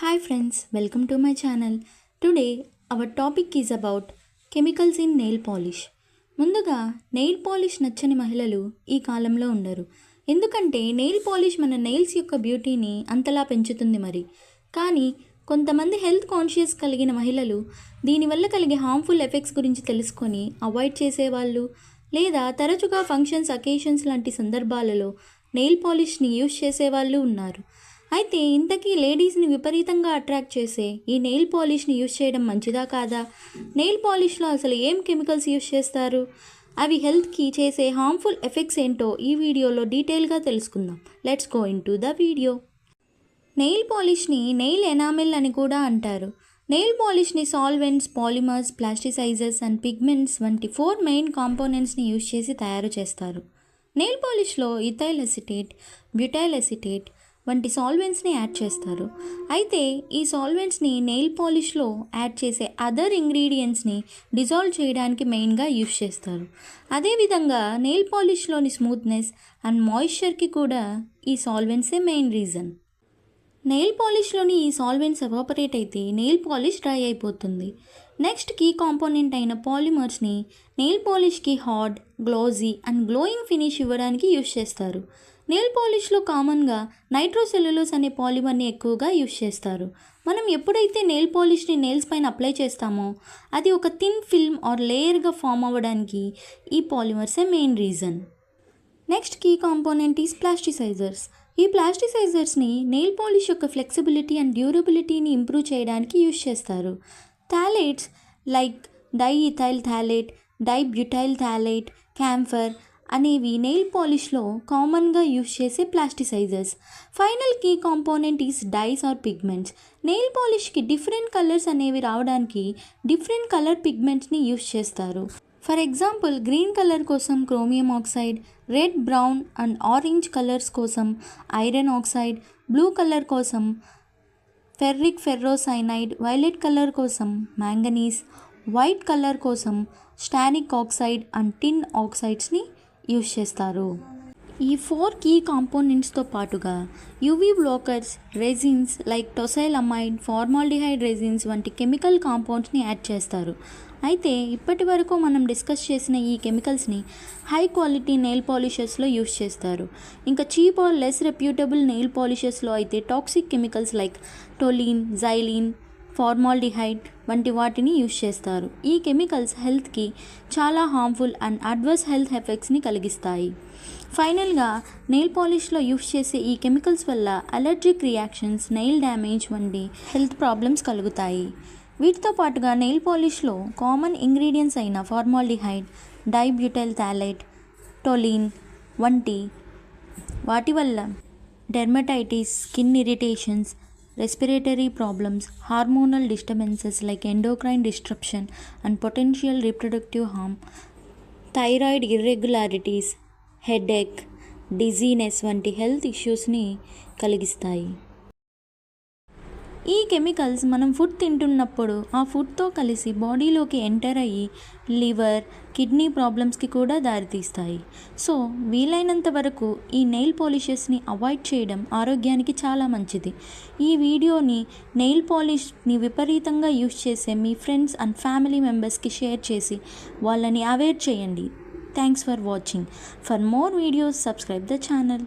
Hi friends, welcome to my channel. Today our topic is about chemicals in nail polish. ముందుగా nail polish నచ్చని మహిళలు ఈ కాలంలో ఉండరు. ఎందుకంటే నెయిల్ పాలిష్ మన నెయిల్స్ యొక్క బ్యూటీని అంతలా పెంచుతుంది మరి. కానీ కొంతమంది హెల్త్ కాన్షియస్ కలిగిన మహిళలు దీనివల్ల కలిగే హార్మ్ఫుల్ ఎఫెక్ట్స్ గురించి తెలుసుకొని అవాయిడ్ చేసేవాళ్ళు లేదా తరచుగా ఫంక్షన్స్ అకేషన్స్ లాంటి సందర్భాలలో నెయిల్ పాలిష్ని యూజ్ చేసేవాళ్ళు ఉన్నారు. అయితే ఇంతకీ లేడీస్ని విపరీతంగా అట్రాక్ట్ చేసే ఈ నెయిల్ పాలిష్ని యూజ్ చేయడం మంచిదా కాదా? నెయిల్ పాలిష్లో అసలు ఏం కెమికల్స్ యూజ్ చేస్తారు? అవి హెల్త్కి చేసే హార్మ్ఫుల్ ఎఫెక్ట్స్ ఏంటో ఈ వీడియోలో డీటెయిల్గా తెలుసుకుందాం. Let's go into the video. Nail పాలిష్ని నెయిల్ ఎనామిల్ అని కూడా అంటారు. నెయిల్ పాలిష్ని solvents, polymers, plasticisers and pigments వంటి 4 మెయిన్ కాంపోనెంట్స్ని యూజ్ చేసి తయారు చేస్తారు. నెయిల్ పాలిష్లో ఇథైల్ అసిటేట్, బ్యూటైల్ అసిటేట్ వంటి సాల్వెంట్స్ని యాడ్ చేస్తారు. అయితే ఈ సాల్వెంట్స్ని నెయిల్ పాలిష్లో యాడ్ చేసే అదర్ ఇంగ్రీడియంట్స్ని డిజాల్వ్ చేయడానికి మెయిన్గా యూజ్ చేస్తారు. అదేవిధంగా నెయిల్ పాలిష్లోని స్మూత్నెస్ అండ్ మాయిశ్చర్కి కూడా ఈ సాల్వెంట్సే మెయిన్ రీజన్. నెయిల్ పాలిష్లోని ఈ సాల్వెంట్స్ ఎవాపరేట్ అయితే నెయిల్ పాలిష్ డ్రై అయిపోతుంది. నెక్స్ట్ కీ కాంపోనెంట్ అయిన పాలిమర్స్ని నెయిల్ పాలిష్కి hard, glossy and glowing finish ఇవ్వడానికి యూజ్ చేస్తారు. నెయిల్ పాలిష్లో కామన్గా నైట్రోసెల్యులోస్ అనే పాలిమర్ని ఎక్కువగా యూజ్ చేస్తారు. మనం ఎప్పుడైతే నెయిల్ పాలిష్ని నెయిల్స్ పైన అప్లై చేస్తామో అది ఒక థిన్ ఫిల్మ్ ఆర్ లేయర్గా ఫామ్ అవ్వడానికి ఈ పాలిమర్సే main reason. Next key component is plasticisers. ఈ ప్లాస్టిసైజర్స్ని నెయిల్ పాలిష్ యొక్క ఫ్లెక్సిబిలిటీ అండ్ డ్యూరబిలిటీని ఇంప్రూవ్ చేయడానికి యూజ్ చేస్తారు. Phthalates like diethyl phthalate, dibutyl phthalate, camphor అనేవి నెయిల్ పాలిష్లో కామన్గా యూజ్ చేసే plasticisers. Final key component is dyes or pigments. Nail పాలిష్కి డిఫరెంట్ కలర్స్ అనేవి రావడానికి డిఫరెంట్ కలర్ పిగ్మెంట్స్ని యూజ్ చేస్తారు. ఫర్ ఎగ్జాంపుల్ గ్రీన్ కలర్ కోసం chromium oxide, red, brown and orange colours కోసం ఐరన్ ఆక్సైడ్, బ్లూ కలర్ కోసం ఫెర్రిక్ ఫెర్రోసైనైడ్, వైలెట్ కలర్ కోసం manganese, white colour కోసం స్టానిక్ ఆక్సైడ్ అండ్ టిన్ ఆక్సైడ్స్ని యూజ్ చేస్తారు. ఈ 4 కీ కాంపోనెంట్స్తో పాటుగా UV blockers, resins like tosylamide, formaldehyde resins వంటి కెమికల్ కాంపౌండ్స్ని యాడ్ చేస్తారు. అయితే ఇప్పటి వరకు మనం డిస్కస్ చేసిన ఈ కెమికల్స్ని హై క్వాలిటీ నెయిల్ పాలిషెస్లో యూజ్ చేస్తారు. ఇంకా cheap or less reputable nail పాలిషెస్లో అయితే toxic chemicals like toluene, xylene, formaldehyde వంటి వాటిని యూజ్ చేస్తారు. ఈ కెమికల్స్ హెల్త్కి చాలా హార్మ్ఫుల్ అండ్ అడ్వర్స్ హెల్త్ ఎఫెక్ట్స్ని కలిగిస్తాయి. ఫైనల్గా నెయిల్ పాలిష్లో యూజ్ చేసే ఈ కెమికల్స్ వల్ల అలర్జిక్ రియాక్షన్స్, నెయిల్ డ్యామేజ్ వంటి హెల్త్ ప్రాబ్లమ్స్ కలుగుతాయి. వీటితో పాటుగా నెయిల్ పాలిష్లో కామన్ ఇంగ్రీడియంట్స్ అయిన ఫార్మాల్డిహైడ్, డైబ్యూటైల్ థాలేట్, టోలిన్ వంటి వాటి వల్ల dermatitis, skin irritations, respiratory problems, hormonal disturbances like endocrine disruption and potential reproductive harm, thyroid irregularities, headache, dizziness వంటి హెల్త్ ఇష్యూస్ని కలిగిస్తాయి. ఈ కెమికల్స్ మనం ఫుడ్ తింటున్నప్పుడు ఆ ఫుడ్తో కలిసి బాడీలోకి ఎంటర్ అయ్యి లివర్, కిడ్నీ ప్రాబ్లమ్స్కి కూడా దారితీస్తాయి. సో వీలైనంత వరకు ఈ నెయిల్ పాలిషెస్ని అవాయిడ్ చేయడం ఆరోగ్యానికి చాలా మంచిది. ఈ వీడియోని నెయిల్ పాలిష్ని విపరీతంగా యూజ్ చేసే మీ ఫ్రెండ్స్ అండ్ ఫ్యామిలీ మెంబర్స్కి షేర్ చేసి వాళ్ళని అవేర్ చేయండి. Thanks for watching. For more videos subscribe the channel.